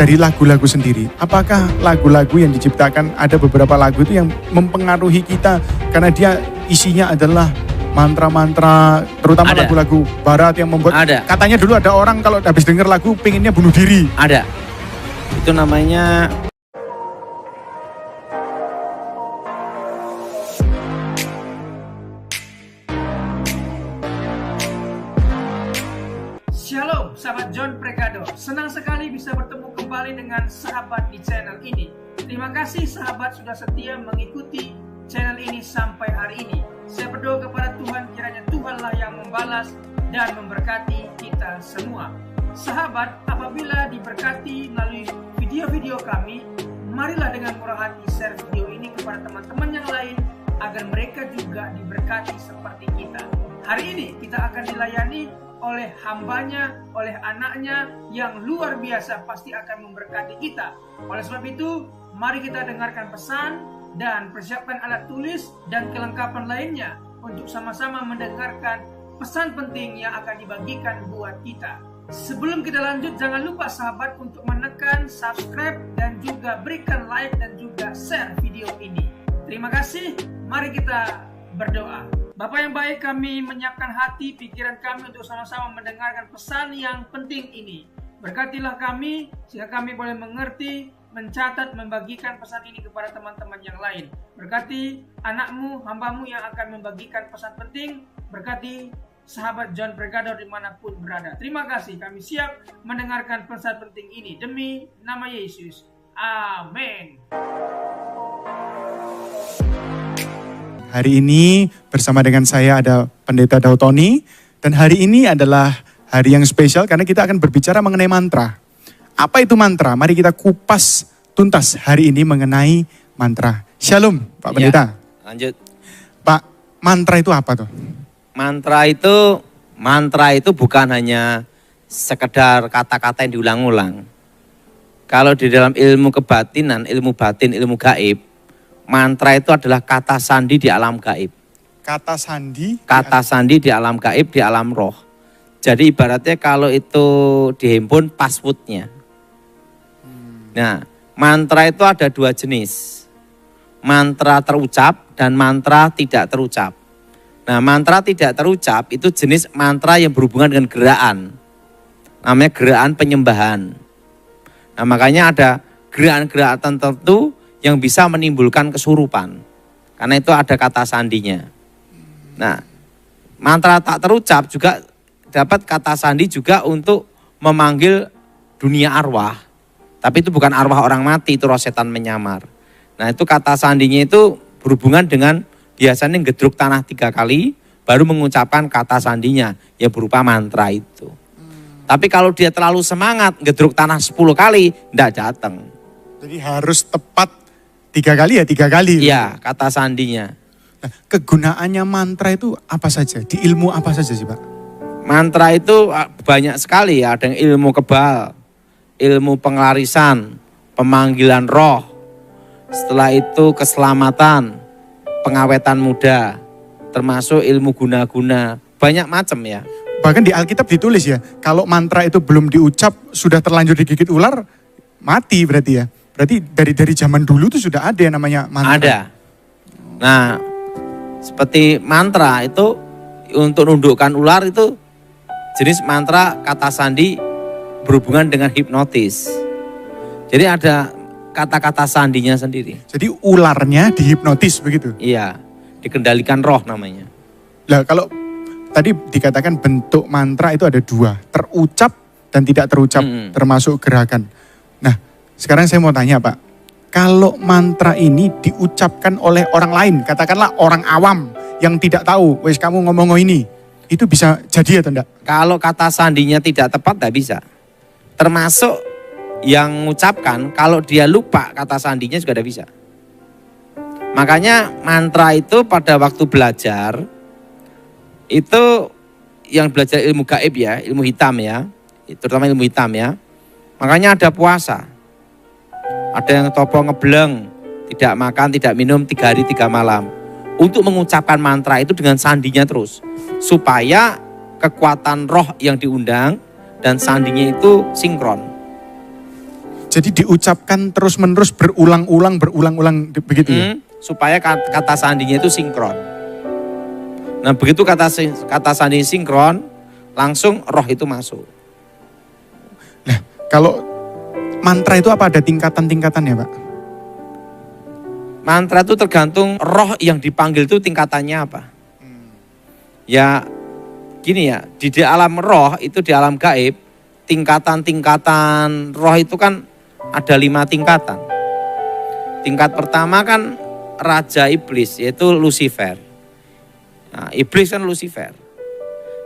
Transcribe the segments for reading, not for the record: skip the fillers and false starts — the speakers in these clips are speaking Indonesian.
dari lagu-lagu sendiri, apakah lagu-lagu yang diciptakan, ada beberapa lagu itu yang mempengaruhi kita karena dia isinya adalah mantra-mantra, terutama Ada. lagu-lagu barat yang membuat, Ada. katanya dulu ada orang kalau habis denger lagu pengennya bunuh diri. Ada. Itu namanya Shalom, sahabat John Pregado. Senang sekali bisa bertemu kembali dengan sahabat di channel ini. Terima kasih sahabat sudah setia mengikuti channel ini sampai hari ini. Saya berdoa kepada Tuhan, kiranya Tuhanlah yang membalas dan memberkati kita semua. Sahabat, apabila diberkati melalui video-video kami, marilah dengan murah hati share video ini kepada teman-teman yang lain agar mereka juga diberkati seperti kita. Hari ini kita akan dilayani oleh hambanya, oleh anaknya yang luar biasa, pasti akan memberkati kita. Oleh sebab itu, mari kita dengarkan pesan dan persiapkan alat tulis dan kelengkapan lainnya untuk sama-sama mendengarkan pesan penting yang akan dibagikan buat kita. Sebelum kita lanjut, jangan lupa sahabat untuk menekan subscribe dan juga berikan like dan juga share video ini. Terima kasih, mari kita berdoa. Bapak yang baik, kami menyiapkan hati, pikiran kami untuk sama-sama mendengarkan pesan yang penting ini. Berkatilah kami, sehingga kami boleh mengerti, mencatat, membagikan pesan ini kepada teman-teman yang lain. Berkati anakmu, hambamu yang akan membagikan pesan penting. Berkati sahabat John Pregado dimanapun berada. Terima kasih, kami siap mendengarkan pesan penting ini. Demi nama Yesus. Amin. Hari ini bersama dengan saya ada Pendeta Daud Tony, dan hari ini adalah hari yang spesial karena kita akan berbicara mengenai mantra. Apa itu mantra? Mari kita kupas tuntas hari ini mengenai mantra. Shalom Pak Pendeta. lanjut. Pak, mantra itu apa tuh? Mantra itu bukan hanya sekedar kata-kata yang diulang-ulang. Kalau di dalam ilmu kebatinan, ilmu batin, ilmu gaib, mantra itu adalah kata sandi di alam gaib. Kata sandi? Kata sandi di alam gaib, di alam roh. Jadi ibaratnya kalau itu dihimpun passwordnya. Nah, mantra itu ada dua jenis. Mantra terucap dan mantra tidak terucap. Nah, mantra tidak terucap itu jenis mantra yang berhubungan dengan geraan. Namanya geraan penyembahan. Nah, makanya ada geraan-geraan tertentu yang bisa menimbulkan kesurupan. Karena itu ada kata sandinya. Nah, mantra tak terucap juga dapat kata sandi juga untuk memanggil dunia arwah. Tapi itu bukan arwah orang mati, itu roh setan menyamar. Nah, itu kata sandinya itu berhubungan dengan biasanya ngedruk tanah 3 kali, baru mengucapkan kata sandinya, ya berupa mantra itu. Tapi kalau dia terlalu semangat, ngedruk tanah 10 kali, enggak datang. Jadi harus tepat 3 kali ya 3 kali. Iya, kata sandinya. Nah, kegunaannya mantra itu apa saja? Di ilmu apa saja sih Pak? Mantra itu banyak sekali ya, ada yang ilmu kebal, ilmu pengelarisan, pemanggilan roh, setelah itu keselamatan, pengawetan muda, termasuk ilmu guna-guna, banyak macam ya. Bahkan di Alkitab ditulis ya, kalau mantra itu belum diucap, sudah terlanjur digigit ular, mati berarti ya. Berarti dari zaman dulu tuh sudah ada yang namanya mantra. Ada. Nah, seperti mantra itu untuk nundukkan ular itu jenis mantra kata sandi berhubungan dengan hipnotis. Jadi ada kata-kata sandinya sendiri. Jadi ularnya dihipnotis begitu? Iya, dikendalikan roh namanya. Lah kalau tadi dikatakan bentuk mantra itu ada 2, terucap dan tidak terucap, termasuk gerakan. Nah, sekarang saya mau tanya Pak, kalau mantra ini diucapkan oleh orang lain, katakanlah orang awam yang tidak tahu, wes kamu ngomong ini, itu bisa jadi atau enggak? Kalau kata sandinya tidak tepat, tidak bisa. Termasuk yang mengucapkan, kalau dia lupa kata sandinya juga tidak bisa. Makanya mantra itu pada waktu belajar, itu yang belajar ilmu gaib ya, ilmu hitam ya, terutama ilmu hitam ya. Makanya ada puasa. Ada yang topo ngebleng, tidak makan, tidak minum 3 hari 3 malam. Untuk mengucapkan mantra itu dengan sandinya terus. Supaya kekuatan roh yang diundang dan sandinya itu sinkron. Jadi diucapkan terus-menerus berulang-ulang begitu ya? Supaya kata sandinya itu sinkron. Nah begitu kata sandi sinkron, langsung roh itu masuk. Nah kalau mantra itu apa ada tingkatan-tingkatannya Pak? Mantra itu tergantung roh yang dipanggil itu tingkatannya apa. Ya gini ya, di alam roh itu di alam gaib, tingkatan-tingkatan roh itu kan ada 5 tingkatan. Tingkat pertama kan Raja Iblis, yaitu Lucifer. Nah, Iblis kan Lucifer.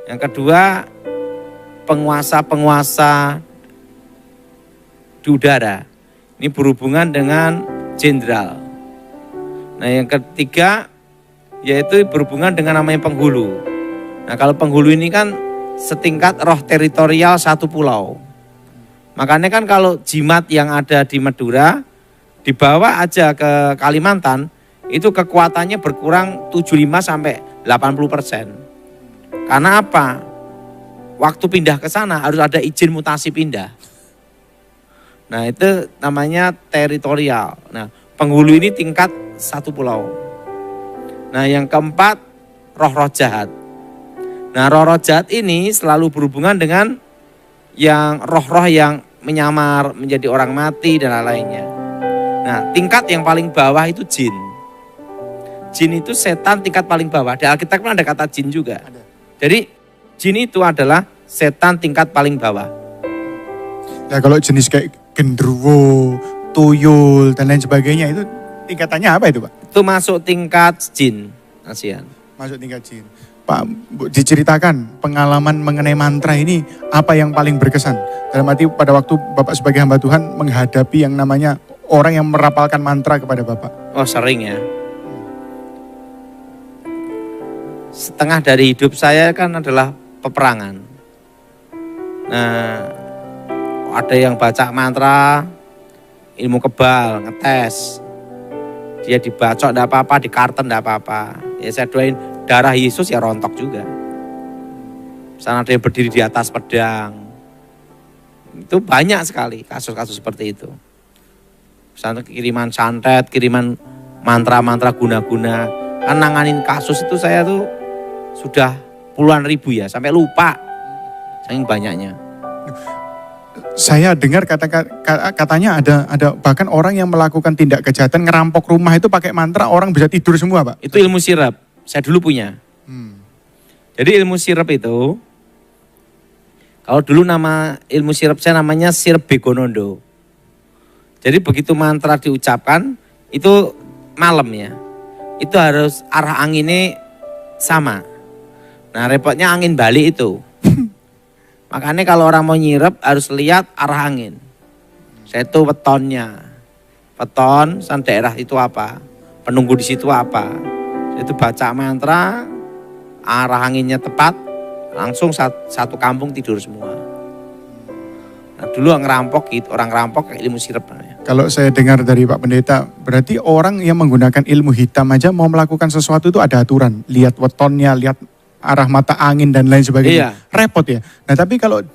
Yang kedua, penguasa-penguasa di udara. Ini berhubungan dengan jenderal. Nah yang ketiga, yaitu berhubungan dengan namanya penghulu. Nah kalau penghulu ini kan setingkat roh teritorial satu pulau. Makanya kan kalau jimat yang ada di Madura, dibawa aja ke Kalimantan, itu kekuatannya berkurang 75 sampai 80%. Karena apa? Waktu pindah ke sana harus ada izin mutasi pindah. Nah itu namanya teritorial. Nah penghulu ini tingkat satu pulau. Nah yang keempat roh-roh jahat. Nah roh-roh jahat ini selalu berhubungan dengan yang roh-roh yang menyamar menjadi orang mati dan lain-lainnya. Nah tingkat yang paling bawah itu jin. Jin itu setan tingkat paling bawah. Di Alkitab kan ada kata jin juga. Jadi jin itu adalah setan tingkat paling bawah. Ya kalau jenis kayak genderuwo, tuyul dan lain sebagainya itu tingkatannya apa itu Pak? Itu masuk tingkat jin, ASEAN. Masuk tingkat jin. Pak, diceritakan pengalaman mengenai mantra ini apa yang paling berkesan? Dalam arti pada waktu Bapak sebagai hamba Tuhan menghadapi yang namanya orang yang merapalkan mantra kepada Bapak. Oh sering ya. Setengah dari hidup saya kan adalah peperangan. Nah, ada yang baca mantra, ilmu kebal, ngetes. Dia dibacok enggak apa-apa, di karton enggak apa-apa. Ya saya doain darah Yesus ya rontok juga. Sana ada yang berdiri di atas pedang. Itu banyak sekali kasus-kasus seperti itu. Sana kiriman santet, kiriman mantra-mantra guna-guna. Kan nanganin kasus itu saya tuh sudah puluhan ribu ya, sampai lupa. Saking banyaknya. Saya dengar katanya ada bahkan orang yang melakukan tindak kejahatan ngerampok rumah itu pakai mantra orang bisa tidur semua Pak. Itu ilmu sirap, saya dulu punya. Jadi ilmu sirap itu, kalau dulu nama ilmu sirap saya namanya sirap Begonondo. Jadi begitu mantra diucapkan, itu malam ya, itu harus arah anginnya sama. Nah repotnya angin balik itu. Makanya kalau orang mau nyirep harus lihat arah angin. Saya itu wetonnya. Weton, san daerah itu apa. Penunggu di situ apa. Saya itu baca mantra, arah anginnya tepat, langsung satu kampung tidur semua. Nah dulu orang ngerampok kayak ilmu sirep. Kalau saya dengar dari Pak Pendeta, berarti orang yang menggunakan ilmu hitam aja mau melakukan sesuatu itu ada aturan. Lihat wetonnya, lihat arah mata angin dan lain sebagainya. Iya. Repot ya. Nah tapi kalau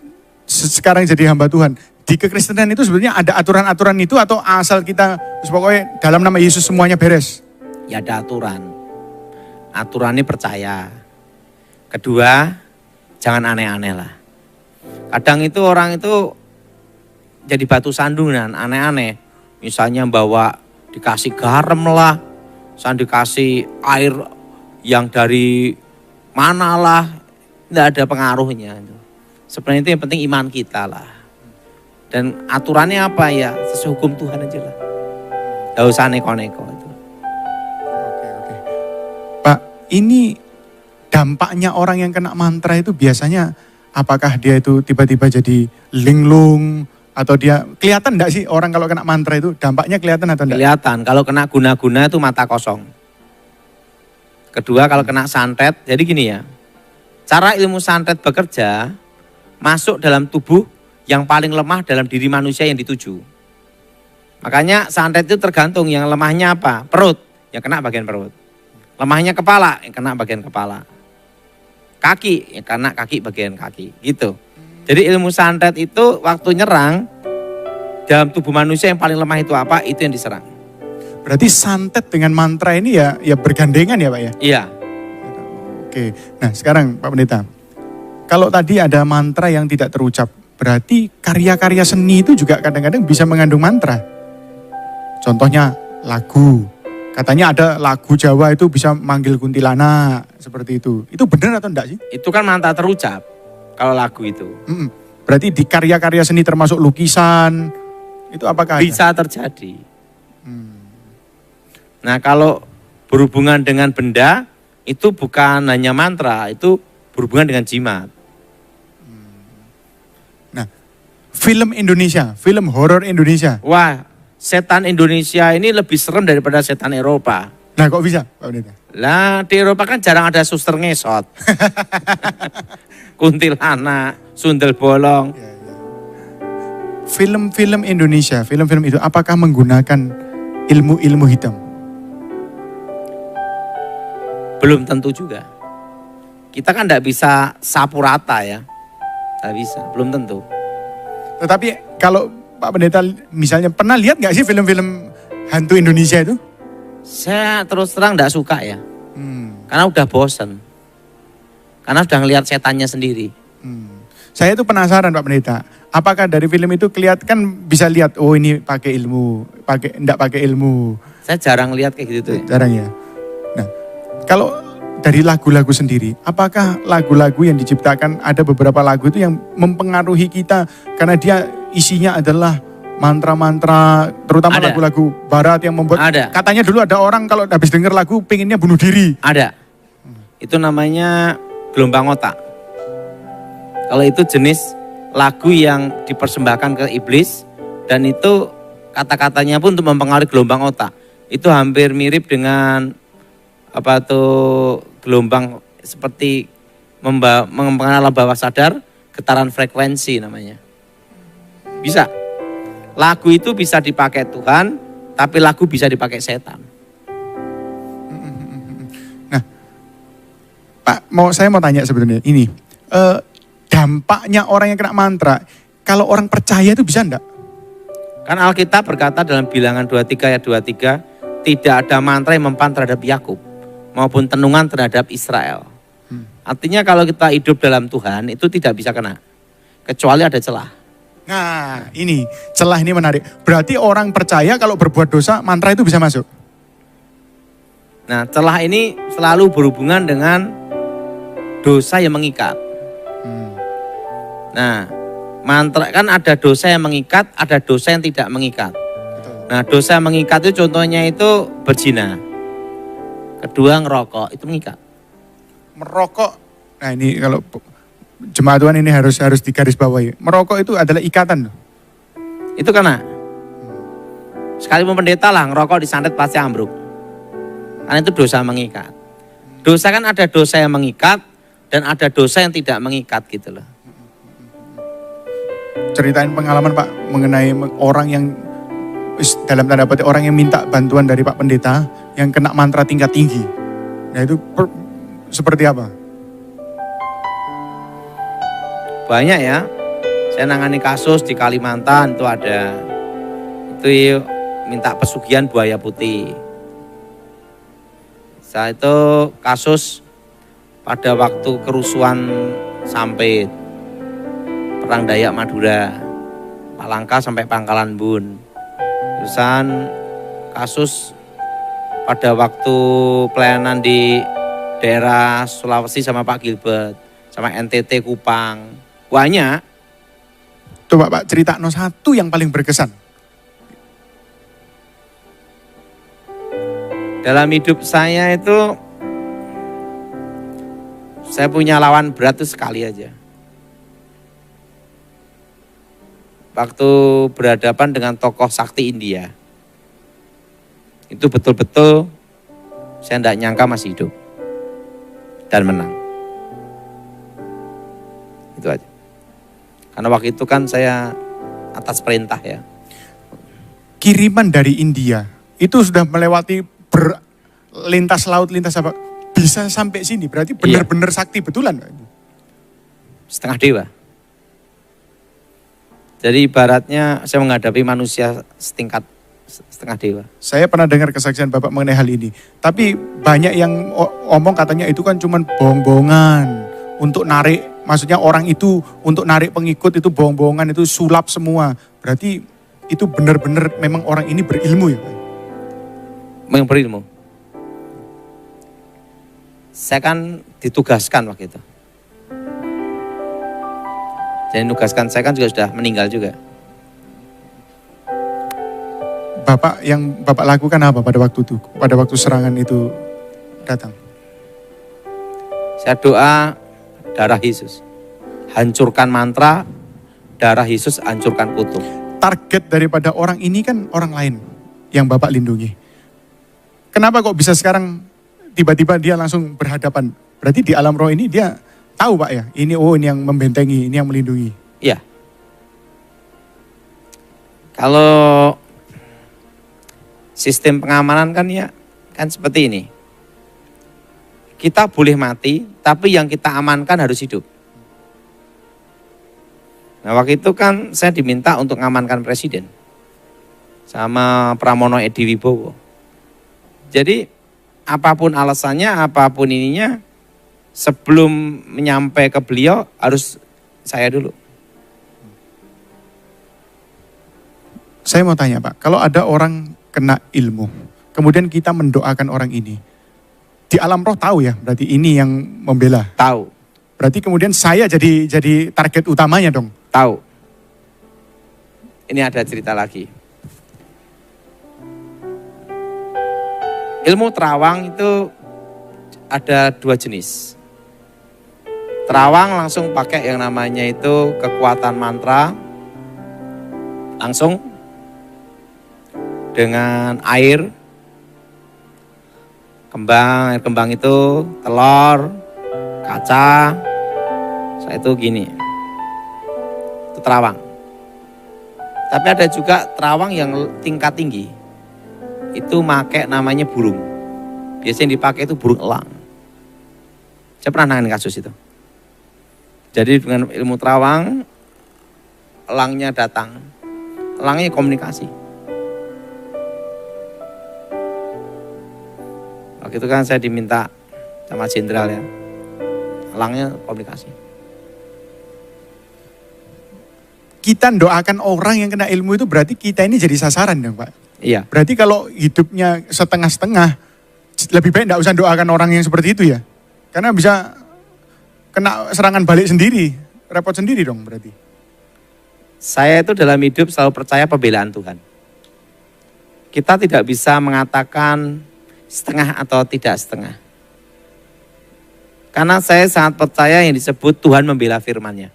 sekarang jadi hamba Tuhan, di kekristenan itu sebenarnya ada aturan-aturan itu atau asal kita pokoknya dalam nama Yesus semuanya beres? Ya ada aturan. Aturannya percaya. Kedua, jangan aneh-aneh lah. Kadang itu orang itu jadi batu sandungan, aneh-aneh. Misalnya bawa dikasih garam lah, dikasih air yang dari manalah, tidak ada pengaruhnya. Sebenarnya itu yang penting iman kita lah. Dan aturannya apa ya, sesuai hukum Tuhan aja lah. Gak usah neko-neko itu. Oke. Pak, ini dampaknya orang yang kena mantra itu biasanya apakah dia itu tiba-tiba jadi linglung atau dia kelihatan enggak sih orang kalau kena mantra itu dampaknya kelihatan atau enggak? Kelihatan, kalau kena guna-guna itu mata kosong. Kedua kalau kena santet, jadi gini ya, cara ilmu santet bekerja masuk dalam tubuh yang paling lemah dalam diri manusia yang dituju. Makanya santet itu tergantung yang lemahnya apa, perut, yang kena bagian perut. Lemahnya kepala, yang kena bagian kepala. Kaki, yang kena kaki bagian kaki, gitu. Jadi ilmu santet itu waktu nyerang, dalam tubuh manusia yang paling lemah itu apa? Itu yang diserang. Berarti santet dengan mantra ini ya bergandengan ya Pak ya? Iya. Oke, nah sekarang Pak Pendeta, kalau tadi ada mantra yang tidak terucap, berarti karya-karya seni itu juga kadang-kadang bisa mengandung mantra. Contohnya lagu, katanya ada lagu Jawa itu bisa manggil kuntilanak, seperti itu. Itu benar atau enggak sih? Itu kan mantra terucap kalau lagu itu. Berarti di karya-karya seni termasuk lukisan, itu apakah bisa terjadi. Nah kalau berhubungan dengan benda, itu bukan hanya mantra, itu berhubungan dengan jimat. Nah, film Indonesia, film horor Indonesia. Wah, setan Indonesia ini lebih serem daripada setan Eropa. Nah kok bisa Pak Pendeta? Lah di Eropa kan jarang ada suster ngesot. Kuntilanak, sundel bolong. Film-film Indonesia, film-film itu apakah menggunakan ilmu-ilmu hitam? Belum tentu juga. Kita kan tidak bisa sapu rata ya. Tidak bisa, belum tentu. Tetapi kalau Pak Pendeta misalnya pernah lihat nggak sih film-film hantu Indonesia itu? Saya terus terang tidak suka ya. Karena udah bosen. Karena sudah ngelihat setannya sendiri. Saya itu penasaran Pak Pendeta. Apakah dari film itu kelihatan kan bisa lihat oh ini pakai ilmu, enggak pakai ilmu. Saya jarang lihat kayak gitu tuh. Ya. Jarang ya. Nah, kalau dari lagu-lagu sendiri, apakah lagu-lagu yang diciptakan ada beberapa lagu itu yang mempengaruhi kita karena dia isinya adalah mantra-mantra, terutama Ada. lagu-lagu barat yang membuat Ada. katanya dulu ada orang kalau habis denger lagu pengennya bunuh diri. Ada. Itu namanya gelombang otak. Kalau itu jenis lagu yang dipersembahkan ke iblis dan itu kata-katanya pun untuk mempengaruhi gelombang otak. Itu hampir mirip dengan apa tuh gelombang seperti mempengaruhi alam bawah sadar, getaran frekuensi namanya. Bisa. Lagu itu bisa dipakai Tuhan, tapi lagu bisa dipakai setan. Nah, Pak, saya mau tanya sebetulnya ini, dampaknya orang yang kena mantra, kalau orang percaya itu bisa enggak? Kan Alkitab berkata dalam Bilangan 23 ayat 23, tidak ada mantra yang mempan terhadap Yakub maupun tenungan terhadap Israel. Artinya kalau kita hidup dalam Tuhan itu tidak bisa kena, kecuali ada celah. Nah, ini celah ini menarik. Berarti orang percaya kalau berbuat dosa, mantra itu bisa masuk. Nah, celah ini selalu berhubungan dengan dosa yang mengikat. Nah, mantra kan ada dosa yang mengikat, ada dosa yang tidak mengikat. Nah, dosa yang mengikat itu contohnya itu berzina. Kedua ngerokok, itu mengikat. Merokok, nah ini kalau jemaat Tuhan ini harus digarisbawahi. Merokok itu adalah ikatan. Itu karena sekalipun pendeta lah ngerokok disantet pasti ambruk. Karena itu dosa mengikat. Dosa kan ada dosa yang mengikat dan ada dosa yang tidak mengikat gitu loh. Ceritain pengalaman Pak mengenai orang yang dalam tanda petik orang yang minta bantuan dari Pak Pendeta yang kena mantra tingkat tinggi. Nah itu seperti apa? Banyak ya. Saya nangani kasus di Kalimantan itu ada. Itu minta pesugihan buaya putih. Saya itu kasus pada waktu kerusuhan Sampit. Perang Dayak Madura. Palangka sampai Pangkalan Bun. Terusan kasus pada waktu pelayanan di daerah Sulawesi sama Pak Gilbert. Sama NTT Kupang. Banyak. Coba Pak cerita satu yang paling berkesan. Dalam hidup saya itu, saya punya lawan berat itu sekali aja. Waktu berhadapan dengan tokoh sakti India. Itu betul-betul saya tidak nyangka masih hidup. Dan menang. Itu aja. Karena waktu itu kan saya atas perintah ya. Kiriman dari India itu sudah melewati lintas laut, lintas apa, bisa sampai sini. Berarti benar-benar sakti betulan. Setengah dewa. Jadi ibaratnya saya menghadapi manusia setingkat setengah dewa. Saya pernah dengar kesaksian Bapak mengenai hal ini. Tapi banyak yang omong katanya itu kan cuman bohong-bohongan untuk narik, maksudnya orang itu untuk narik pengikut itu bohong-bohongan, itu sulap semua. Berarti itu benar-benar memang orang ini berilmu ya Pak? Yang berilmu. Saya kan ditugaskan waktu itu. Jadi nugaskan saya kan juga sudah meninggal juga. Bapak yang Bapak lakukan apa pada waktu itu? Pada waktu serangan itu datang? Saya doa darah Yesus. Hancurkan mantra, darah Yesus hancurkan kutub. Target daripada orang ini kan orang lain yang Bapak lindungi. Kenapa kok bisa sekarang tiba-tiba dia langsung berhadapan? Berarti di alam roh ini dia tahu Pak ya, ini yang membentengi, ini yang melindungi. Iya. Kalau sistem pengamanan kan ya kan seperti ini. Kita boleh mati, tapi yang kita amankan harus hidup. Nah waktu itu kan saya diminta untuk mengamankan presiden sama Pramono Edi Wibowo. Jadi apapun alasannya, apapun ininya, sebelum menyampai ke beliau harus saya dulu. Saya mau tanya Pak, kalau ada orang kena ilmu, kemudian kita mendoakan orang ini, di alam roh tahu ya, berarti ini yang membela. Tahu, Berarti kemudian saya jadi target utamanya dong. tahu. Ini ada cerita lagi. Ilmu terawang itu ada 2 jenis. Terawang langsung pakai yang namanya itu kekuatan mantra, langsung dengan air kembang itu telur, kaca, saya itu gini, itu terawang. Tapi ada juga terawang yang tingkat tinggi, itu pakai namanya burung. Biasanya yang dipakai itu burung elang. Saya pernah nangani kasus itu. Jadi dengan ilmu terawang, elangnya datang, elangnya komunikasi. Waktu itu kan saya diminta sama jenderal ya, elangnya komunikasi. Kita doakan orang yang kena ilmu itu berarti kita ini jadi sasaran dong Pak. Iya. Berarti kalau hidupnya setengah-setengah, lebih baik enggak usah doakan orang yang seperti itu ya. Karena bisa kena serangan balik sendiri, repot sendiri dong berarti. Saya itu dalam hidup selalu percaya pembelaan Tuhan. Kita tidak bisa mengatakan setengah atau tidak setengah. Karena saya sangat percaya yang disebut Tuhan membela firman-Nya.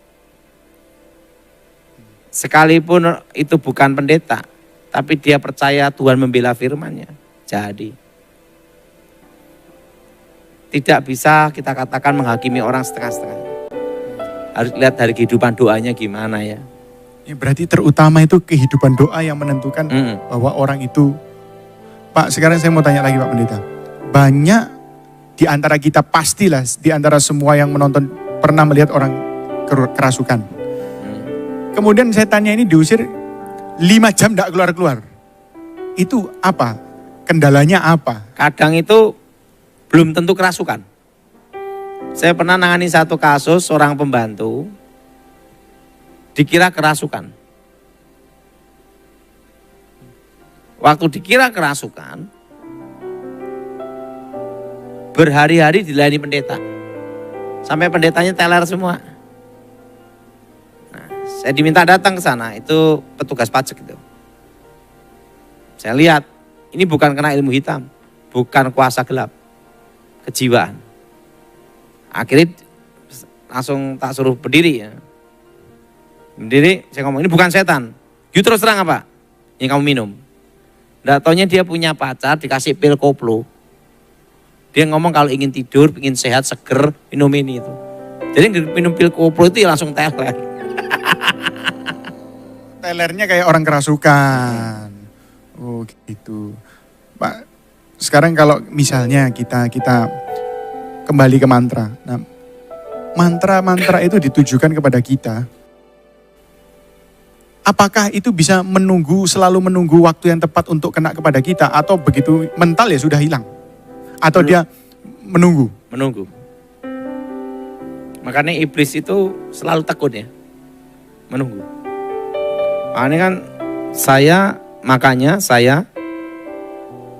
Sekalipun itu bukan pendeta, tapi dia percaya Tuhan membela firman-Nya. Jadi tidak bisa kita katakan menghakimi orang setengah-setengah. Harus lihat dari kehidupan doanya gimana ya. Ya berarti terutama itu kehidupan doa yang menentukan bahwa orang itu. Pak, sekarang saya mau tanya lagi Pak Pendeta. Banyak di antara kita pastilah, di antara semua yang menonton pernah melihat orang kerasukan. Kemudian saya tanya ini diusir 5 jam tidak keluar-keluar. Itu apa? Kendalanya apa? Kadang itu belum tentu kerasukan. Saya pernah nangani satu kasus seorang pembantu dikira kerasukan. Waktu dikira kerasukan, berhari-hari dilayani pendeta. Sampai pendetanya teler semua. Nah, saya diminta datang ke sana, itu petugas pajak itu. Saya lihat, ini bukan kena ilmu hitam, bukan kuasa gelap, kejiwaan. Akhirnya langsung tak suruh berdiri ya. Berdiri, saya ngomong, ini bukan setan. You terus terang apa? Yang kamu minum. Nggak taunya dia punya pacar, dikasih pil koplo. Dia ngomong kalau ingin tidur, ingin sehat, seger, minum ini itu. Jadi minum pil koplo itu langsung teler. Telernya kayak orang kerasukan. Oh gitu. Pak, sekarang kalau misalnya kita kembali ke mantra. Nah, mantra-mantra itu ditujukan kepada kita. apakah itu bisa selalu menunggu waktu yang tepat untuk kena kepada kita, atau begitu mental ya sudah hilang? Atau dia menunggu? Menunggu. Makanya iblis itu selalu takut ya, menunggu. Makanya kan saya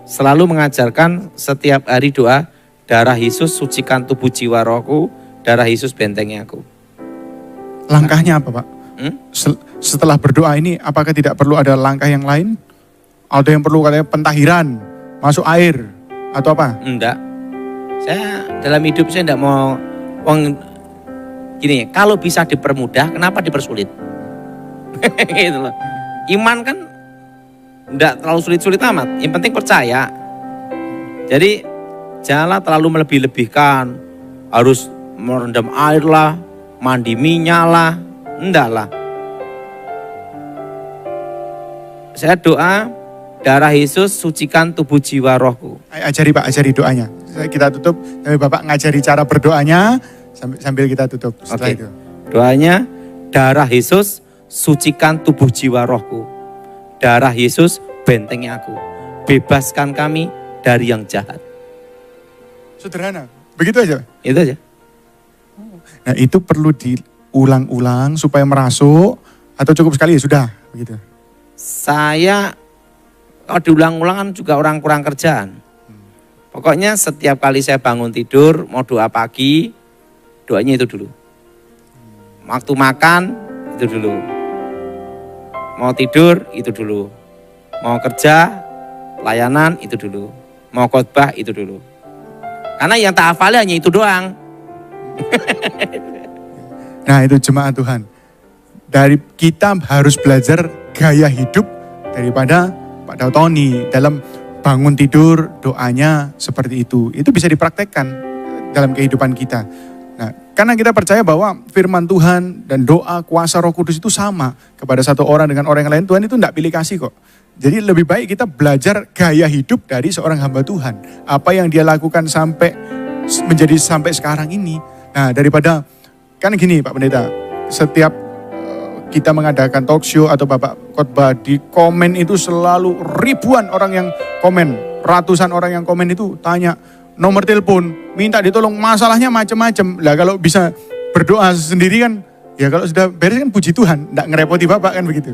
selalu mengajarkan setiap hari doa, darah Yesus sucikan tubuh jiwa rohku, darah Yesus bentengi aku. Langkahnya apa Pak? Setelah berdoa ini, apakah tidak perlu ada langkah yang lain? Ada yang perlu katanya pentahiran, masuk air, atau apa? Enggak. Saya dalam hidup saya enggak mau gini, kalau bisa dipermudah, kenapa dipersulit? Gitu loh. Iman kan enggak terlalu sulit-sulit amat, yang penting percaya. Jadi janganlah terlalu melebih-lebihkan, harus merendam air lah, mandi minyak lah, enggak lah. Saya doa, darah Yesus sucikan tubuh jiwa rohku. Ajari Pak, ajari doanya. Kita tutup, tapi Bapak ngajari cara berdoanya sambil kita tutup setelah itu. Doanya, darah Yesus sucikan tubuh jiwa rohku. Darah Yesus bentengi aku. Bebaskan kami dari yang jahat. Sederhana, begitu aja? Itu aja. Nah itu perlu diulang-ulang supaya merasuk, atau cukup sekali ya sudah begitu? Saya kalau diulang-ulang kan juga orang kurang kerjaan. Pokoknya setiap kali saya bangun tidur, mau doa pagi, doanya itu dulu. Waktu makan, itu dulu. Mau tidur, itu dulu. Mau kerja, pelayanan, itu dulu. Mau khotbah, itu dulu. Karena yang tak hafal hanya itu doang. Nah itu jemaat Tuhan. Dari kita harus belajar gaya hidup daripada Pak Dautoni dalam bangun tidur doanya seperti itu. Itu bisa dipraktekkan dalam kehidupan kita. Nah, karena kita percaya bahwa firman Tuhan dan doa kuasa Roh Kudus itu sama kepada satu orang dengan orang yang lain. Tuhan itu enggak pilih kasih kok. Jadi lebih baik kita belajar gaya hidup dari seorang hamba Tuhan. Apa yang dia lakukan sampai sekarang ini. Nah, daripada kan gini Pak Pendeta, setiap kita mengadakan talk show atau Bapak khotbah, di komen itu selalu ribuan orang yang komen, ratusan orang yang komen itu tanya nomor telepon, minta ditolong, masalahnya macam-macam. Lah kalau bisa berdoa sendiri kan, ya kalau sudah beres kan puji Tuhan, enggak ngerepoti Bapak kan begitu.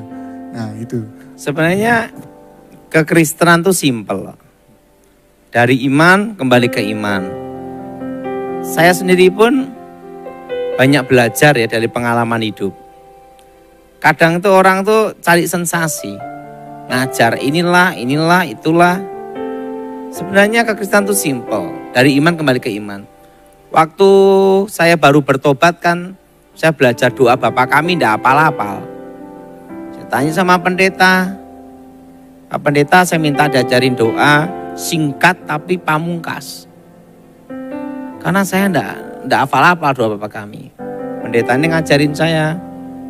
Nah itu. Sebenarnya kekristenan itu simpel. Dari iman kembali ke iman. Saya sendiri pun banyak belajar ya dari pengalaman hidup. Kadang tuh orang tuh cari sensasi. Ngajar inilah, itulah. Sebenarnya kekristenan itu simpel. Dari iman kembali ke iman. Waktu saya baru bertobat kan, saya belajar doa Bapak kami enggak hafal-hafal. Saya tanya sama pendeta. Pak Pendeta, saya minta diajarin doa singkat tapi pamungkas. Karena saya enggak hafal-hafal doa Bapak kami. Pendeta ini ngajarin saya,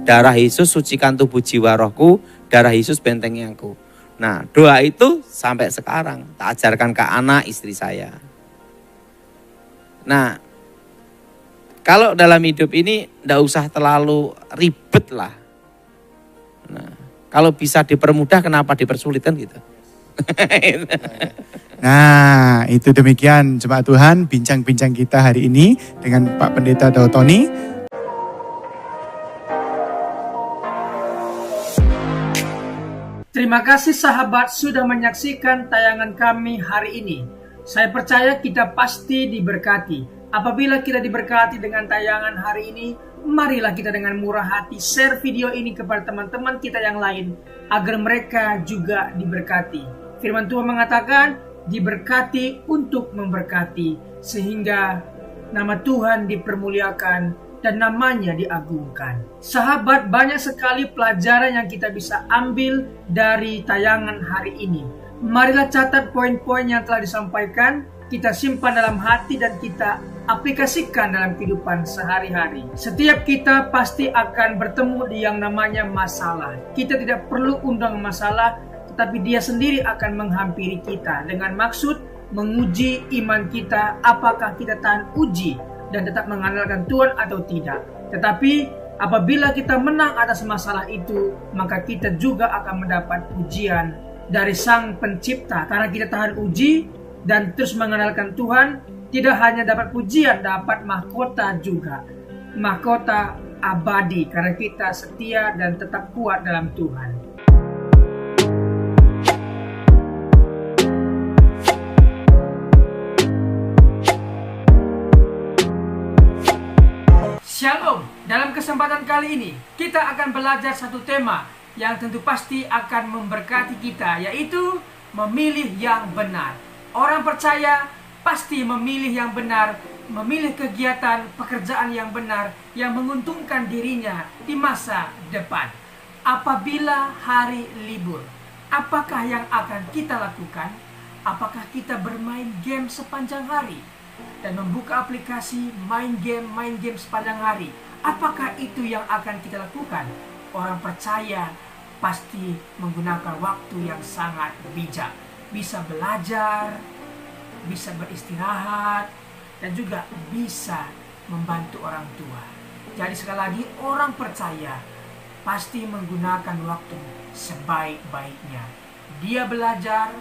darah Yesus sucikan tubuh jiwa rohku, darah Yesus bentengi aku. Nah, doa itu sampai sekarang tak ajarkan ke anak istri saya. Nah, kalau dalam hidup ini enggak usah terlalu ribet lah. Nah, kalau bisa dipermudah kenapa dipersulit kan gitu. Nah, itu demikian jemaat Tuhan bincang-bincang kita hari ini dengan Pak Pendeta Dautoni. Terima kasih sahabat sudah menyaksikan tayangan kami hari ini. Saya percaya kita pasti diberkati. Apabila kita diberkati dengan tayangan hari ini, marilah kita dengan murah hati share video ini kepada teman-teman kita yang lain agar mereka juga diberkati. Firman Tuhan mengatakan diberkati untuk memberkati sehingga nama Tuhan dipermuliakan dan namanya diagungkan. Sahabat, banyak sekali pelajaran yang kita bisa ambil dari tayangan hari ini. Marilah catat poin-poin yang telah disampaikan, kita simpan dalam hati dan kita aplikasikan dalam kehidupan sehari-hari. Setiap kita pasti akan bertemu di yang namanya masalah. Kita tidak perlu undang masalah, tetapi dia sendiri akan menghampiri kita dengan maksud menguji iman kita, apakah kita tahan uji dan tetap mengandalkan Tuhan atau tidak. Tetapi Apabila kita menang atas masalah itu, maka kita juga akan mendapat pujian dari Sang Pencipta. Karena kita tahan uji dan terus mengenalkan Tuhan, tidak hanya dapat pujian, dapat mahkota juga. Mahkota abadi karena kita setia dan tetap kuat dalam Tuhan. Shalom, dalam kesempatan kali ini kita akan belajar satu tema yang tentu pasti akan memberkati kita, yaitu memilih yang benar. Orang percaya pasti memilih yang benar, memilih kegiatan pekerjaan yang benar yang menguntungkan dirinya di masa depan. Apabila hari libur, apakah yang akan kita lakukan? Apakah kita bermain game sepanjang hari dan membuka aplikasi main game sepanjang hari? Apakah itu yang akan kita lakukan? Orang percaya pasti menggunakan waktu yang sangat bijak. Bisa belajar, bisa beristirahat, dan juga bisa membantu orang tua. Jadi sekali lagi, orang percaya pasti menggunakan waktu sebaik-baiknya. Dia belajar,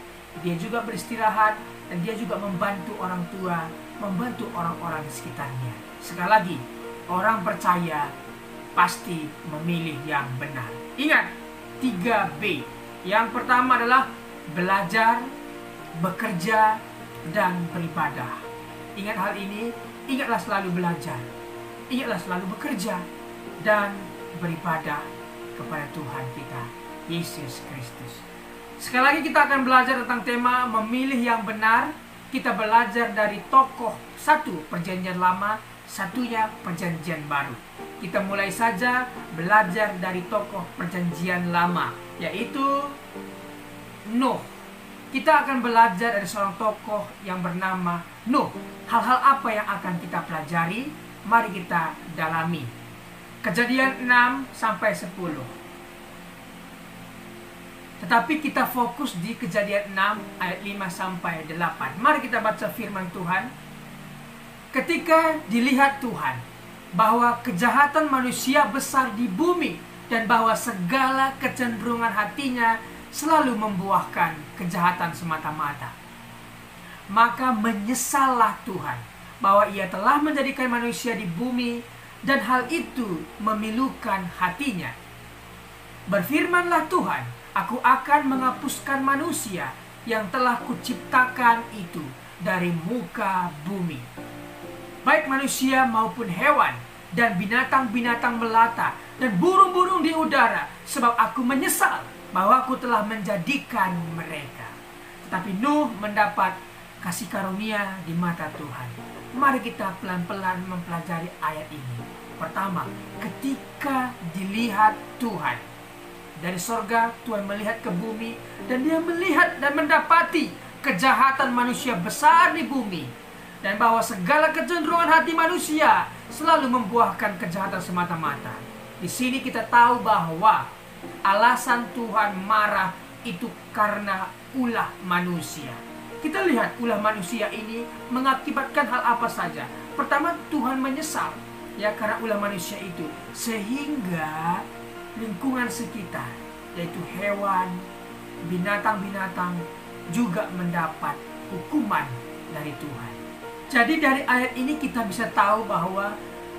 dia juga beristirahat, dan dia juga membantu orang tua, membantu orang-orang di sekitarnya. Sekali lagi, orang percaya pasti memilih yang benar. Ingat, 3B. Yang pertama adalah belajar, bekerja, dan beribadah. Ingat hal ini, ingatlah selalu belajar, ingatlah selalu bekerja, dan beribadah kepada Tuhan kita, Yesus Kristus. Sekali lagi kita akan belajar tentang tema memilih yang benar. Kita belajar dari tokoh satu Perjanjian Lama, satunya Perjanjian Baru. Kita mulai saja belajar dari tokoh Perjanjian Lama, yaitu Nuh. Kita akan belajar dari seorang tokoh yang bernama Nuh. Hal-hal apa yang akan kita pelajari? Mari kita dalami. Kejadian 6 sampai 10. Tetapi kita fokus di Kejadian 6 ayat 5 sampai 8. Mari kita baca firman Tuhan. Ketika dilihat Tuhan bahwa kejahatan manusia besar di bumi dan bahwa segala kecenderungan hatinya selalu membuahkan kejahatan semata-mata, maka menyesallah Tuhan bahwa ia telah menjadikan manusia di bumi dan hal itu memilukan hatinya. Berfirmanlah Tuhan, aku akan menghapuskan manusia yang telah kuciptakan itu dari muka bumi, baik manusia maupun hewan dan binatang-binatang melata dan burung-burung di udara, sebab aku menyesal bahwa aku telah menjadikan mereka. Tetapi Nuh mendapat kasih karunia di mata Tuhan. Mari kita pelan-pelan mempelajari ayat ini. Pertama, ketika dilihat Tuhan dari sorga, Tuhan melihat ke bumi dan dia melihat dan mendapati kejahatan manusia besar di bumi dan bahwa segala kecenderungan hati manusia selalu membuahkan kejahatan semata-mata. Di sini kita tahu bahwa alasan Tuhan marah itu karena ulah manusia. Kita lihat ulah manusia ini mengakibatkan hal apa saja. Pertama, Tuhan menyesal ya karena ulah manusia itu, sehingga lingkungan sekitar, yaitu hewan, binatang-binatang juga mendapat hukuman dari Tuhan. Jadi dari ayat ini kita bisa tahu bahwa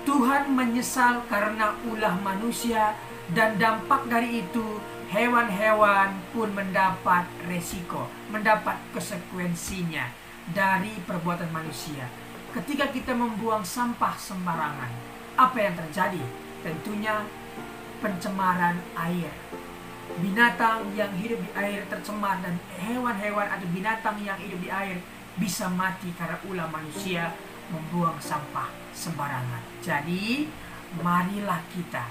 Tuhan menyesal karena ulah manusia, dan dampak dari itu hewan-hewan pun mendapat resiko, mendapat konsekuensinya dari perbuatan manusia. Ketika kita membuang sampah sembarangan, apa yang terjadi? Tentunya pencemaran air. Binatang yang hidup di air tercemar dan hewan-hewan atau binatang yang hidup di air bisa mati karena ulah manusia membuang sampah sembarangan. Jadi marilah kita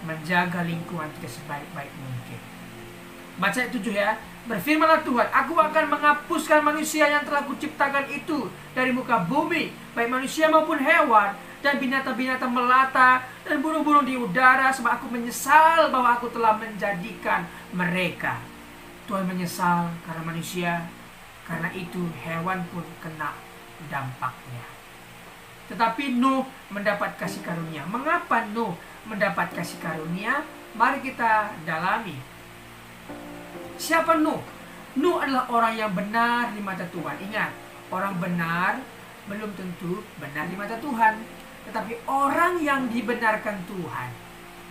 menjaga lingkungan kita sebaik-baik mungkin. Baca ayat 7 ya. Berfirmanlah Tuhan, aku akan menghapuskan manusia yang telah kuciptakan itu dari muka bumi, baik manusia maupun hewan, dan binatang-binatang melata, dan burung-burung di udara, sebab aku menyesal bahwa aku telah menjadikan mereka. Tuhan menyesal karena manusia, karena itu hewan pun kena dampaknya. Tetapi Nuh mendapat kasih karunia. Mengapa Nuh mendapat kasih karunia? Mari kita dalami. Siapa Nuh? Nuh adalah orang yang benar di mata Tuhan. Ingat, orang benar belum tentu benar di mata Tuhan. Tetapi orang yang dibenarkan Tuhan,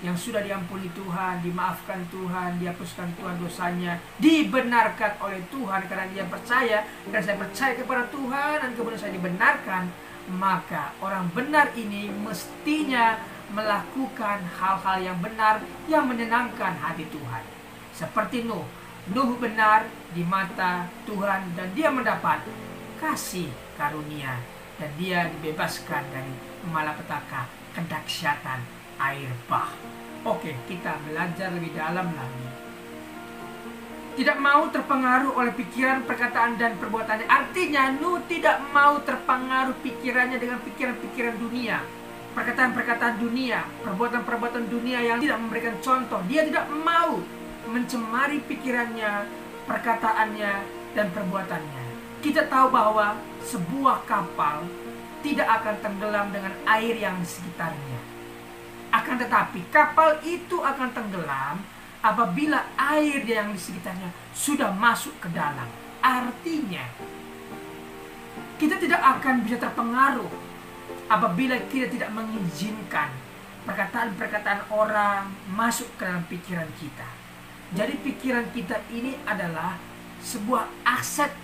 yang sudah diampuni Tuhan, dimaafkan Tuhan, dihapuskan Tuhan dosanya, dibenarkan oleh Tuhan karena dia percaya, dan saya percaya kepada Tuhan dan kemudian saya dibenarkan, maka orang benar ini mestinya melakukan hal-hal yang benar yang menyenangkan hati Tuhan. Seperti Nuh. Nuh benar di mata Tuhan dan dia mendapat kasih karunia dan dia dibebaskan dari malapetaka kedahsyatan air bah. Oke, kita belajar lebih dalam lagi. Tidak mau terpengaruh oleh pikiran, perkataan, dan perbuatannya. Artinya Nuh tidak mau terpengaruh pikirannya dengan pikiran-pikiran dunia, perkataan-perkataan dunia, perbuatan-perbuatan dunia yang tidak memberikan contoh. Dia tidak mau mencemari pikirannya, perkataannya, dan perbuatannya. Kita tahu bahwa sebuah kapal tidak akan tenggelam dengan air yang di sekitarnya. Akan tetapi kapal itu akan tenggelam apabila air yang di sekitarnya sudah masuk ke dalam. Artinya, kita tidak akan bisa terpengaruh apabila kita tidak mengizinkan perkataan-perkataan orang masuk ke dalam pikiran kita. Jadi pikiran kita ini adalah sebuah aset,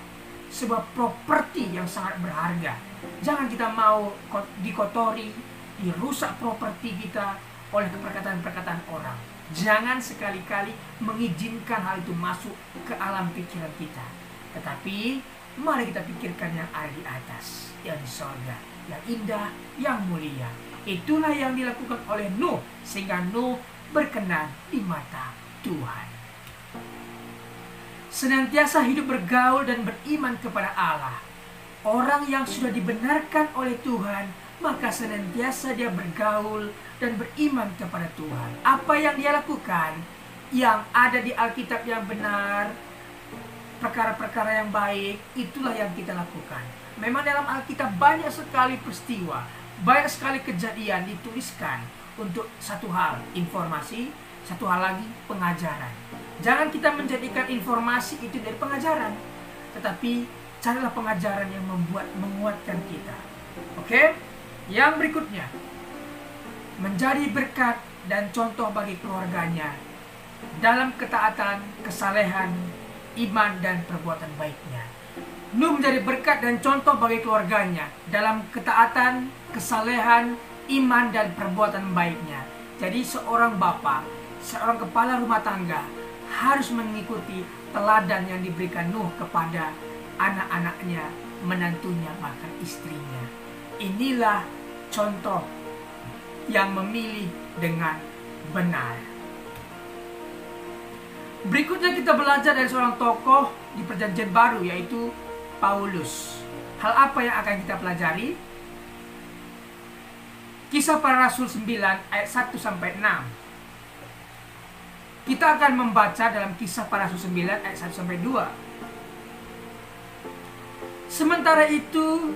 sebuah properti yang sangat berharga. Jangan kita mau dikotori, dirusak properti kita oleh perkataan-perkataan orang. Jangan sekali-kali mengizinkan hal itu masuk ke alam pikiran kita. Tetapi mari kita pikirkan yang ada di atas, yang di sorga, yang indah, yang mulia. Itulah yang dilakukan oleh Nuh, sehingga Nuh berkenan di mata Tuhan. Senantiasa hidup bergaul dan beriman kepada Allah. Orang yang sudah dibenarkan oleh Tuhan, maka senantiasa dia bergaul dan beriman kepada Tuhan. Apa yang dia lakukan, yang ada di Alkitab yang benar, perkara-perkara yang baik, itulah yang kita lakukan. Memang dalam Alkitab banyak sekali peristiwa, banyak sekali kejadian dituliskan untuk satu hal, informasi, satu hal lagi, pengajaran. Jangan kita menjadikan informasi itu dari pengajaran, tetapi carilah pengajaran yang menguatkan kita. Oke? Yang berikutnya, menjadi berkat dan contoh bagi keluarganya dalam ketaatan, kesalehan, iman, dan perbuatan baiknya. Nuh menjadi berkat dan contoh bagi keluarganya dalam ketaatan, kesalehan, iman, dan perbuatan baiknya. Jadi seorang bapa, seorang kepala rumah tangga harus mengikuti teladan yang diberikan Nuh kepada anak-anaknya, menantunya, bahkan istrinya. Inilah contoh yang memilih dengan benar. Berikutnya kita belajar dari seorang tokoh di Perjanjian Baru, yaitu Paulus. Hal apa yang akan kita pelajari? Kisah Para Rasul 9 ayat 1-6. Kita akan membaca dalam Kisah Para Rasul 9 ayat 1-2. Sementara itu,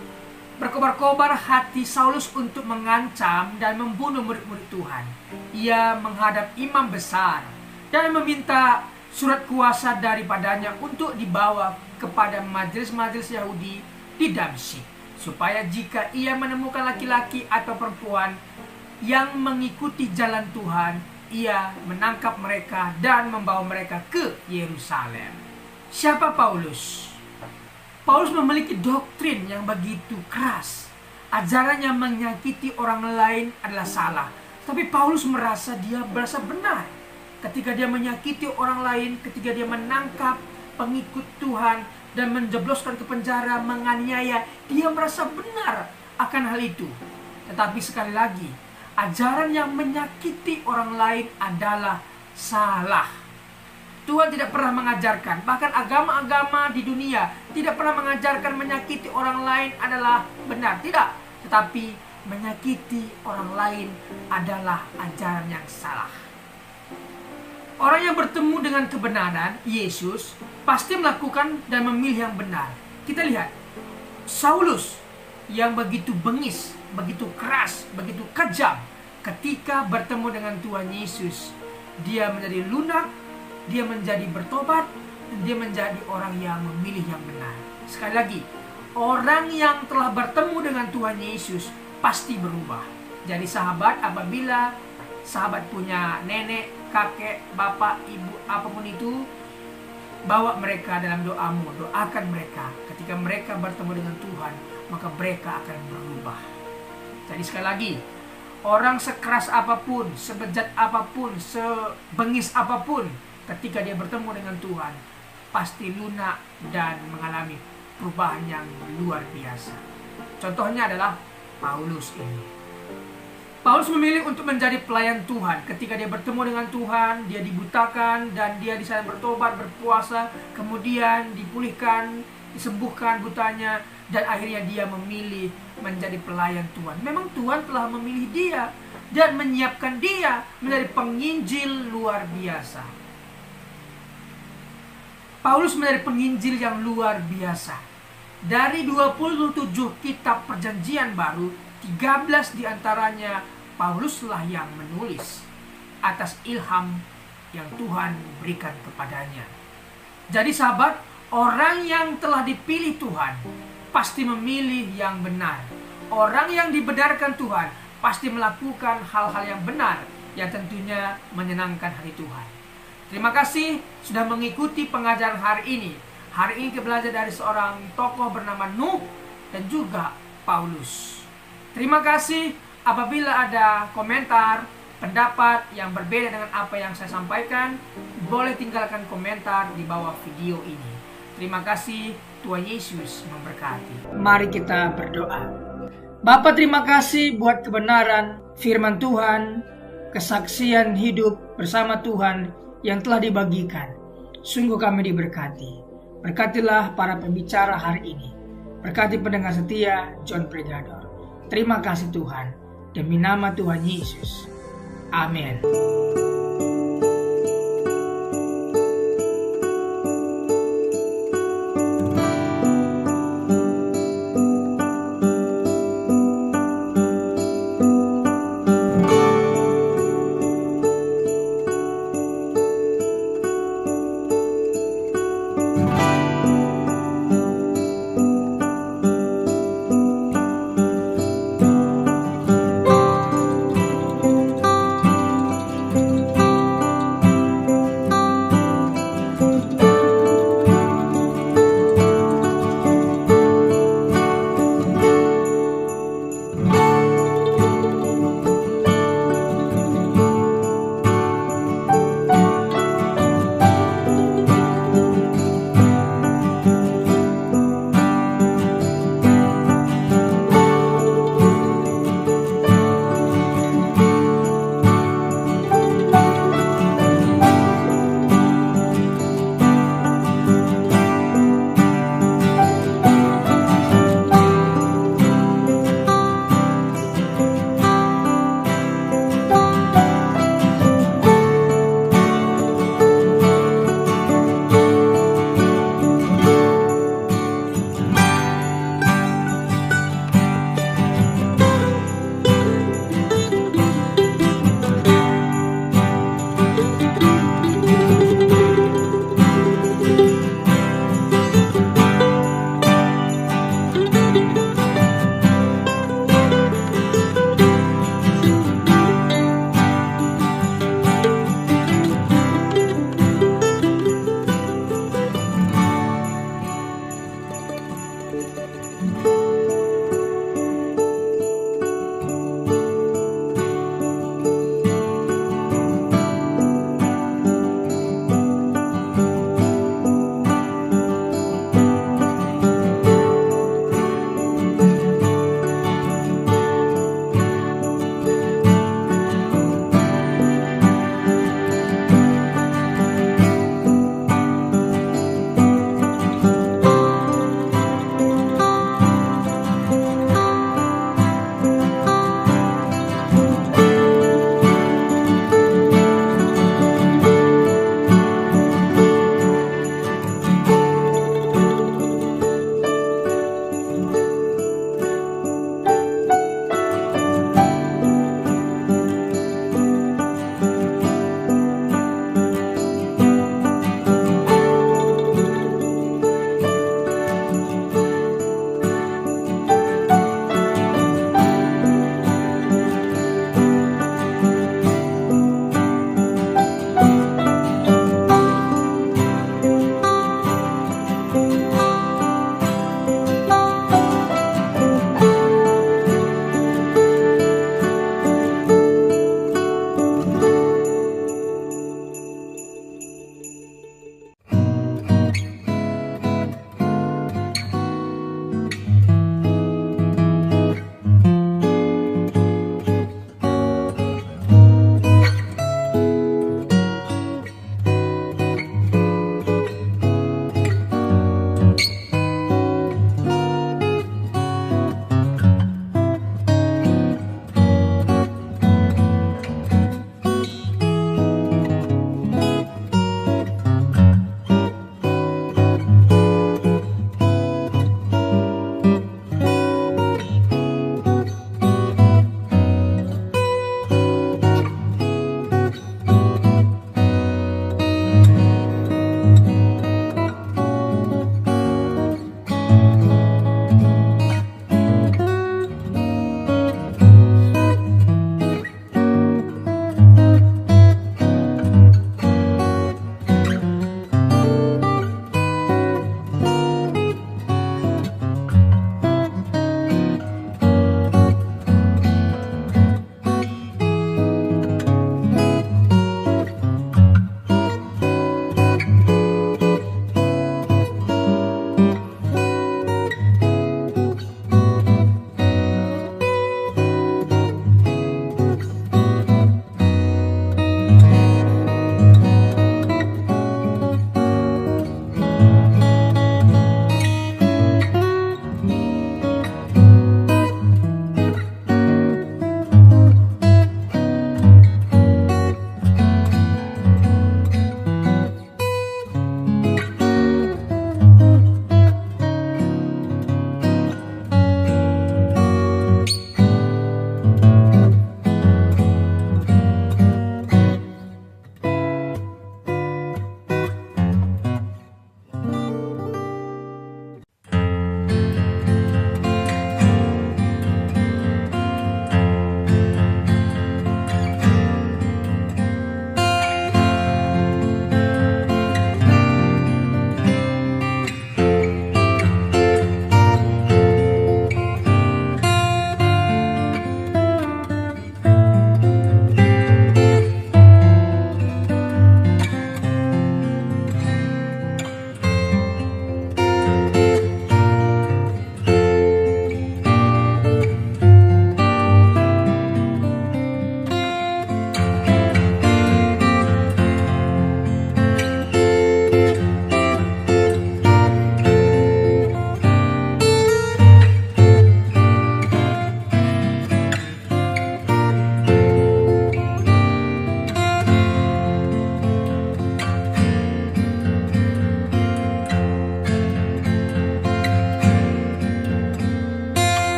berkobar-kobar hati Saulus untuk mengancam dan membunuh murid-murid Tuhan. Ia menghadap imam besar dan meminta surat kuasa daripadanya untuk dibawa kepada majelis-majelis Yahudi di Damsyik, supaya jika ia menemukan laki-laki atau perempuan yang mengikuti jalan Tuhan, ia menangkap mereka dan membawa mereka ke Yerusalem. Siapa Paulus? Paulus memiliki doktrin yang begitu keras. Ajarannya menyakiti orang lain adalah salah. Tapi Paulus merasa benar. Ketika dia menyakiti orang lain, ketika dia menangkap pengikut Tuhan dan menjebloskan ke penjara, menganiaya, dia merasa benar akan hal itu. Tetapi sekali lagi, ajaran yang menyakiti orang lain adalah salah. Tuhan tidak pernah mengajarkan, bahkan agama-agama di dunia tidak pernah mengajarkan menyakiti orang lain adalah benar. Tidak, tetapi menyakiti orang lain adalah ajaran yang salah. Orang yang bertemu dengan kebenaran, Yesus, pasti melakukan dan memilih yang benar. Kita lihat, Saulus yang begitu bengis begitu keras, begitu kejam. Ketika bertemu dengan Tuhan Yesus, dia menjadi lunak, dia menjadi bertobat, dan dia menjadi orang yang memilih yang benar. Sekali lagi, orang yang telah bertemu dengan Tuhan Yesus pasti berubah. Jadi sahabat, apabila sahabat punya nenek, kakek, bapak, ibu, apapun itu, bawa mereka dalam doamu, doakan mereka. Ketika mereka bertemu dengan Tuhan, maka mereka akan berubah. Jadi sekali lagi, orang sekeras apapun, sebejat apapun, sebengis apapun, ketika dia bertemu dengan Tuhan, pasti lunak dan mengalami perubahan yang luar biasa. Contohnya adalah Paulus ini. Paulus memilih untuk menjadi pelayan Tuhan. Ketika dia bertemu dengan Tuhan, dia dibutakan dan dia di sana bertobat, berpuasa, kemudian dipulihkan, disembuhkan butanya, dan akhirnya dia memilih menjadi pelayan Tuhan. Memang Tuhan telah memilih dia dan menyiapkan dia menjadi penginjil luar biasa. Paulus menjadi penginjil yang luar biasa. Dari 27 kitab perjanjian baru, 13 diantaranya Pauluslah yang menulis atas ilham yang Tuhan berikan kepadanya. Jadi sahabat, orang yang telah dipilih Tuhan pasti memilih yang benar. Orang yang dibenarkan Tuhan pasti melakukan hal-hal yang benar yang tentunya menyenangkan hati Tuhan. Terima kasih sudah mengikuti pengajaran hari ini. Hari ini kita belajar dari seorang tokoh bernama Nuh dan juga Paulus. Terima kasih. Apabila ada komentar, pendapat yang berbeda dengan apa yang saya sampaikan, boleh tinggalkan komentar di bawah video ini. Terima kasih, Tuhan Yesus memberkati. Mari kita berdoa. Bapa, terima kasih buat kebenaran firman Tuhan, kesaksian hidup bersama Tuhan yang telah dibagikan. Sungguh kami diberkati. Berkatilah para pembicara hari ini. Berkati pendengar setia John Pregador. Terima kasih Tuhan. Demi nama Tuhan Yesus. Amin.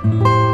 Tuhan.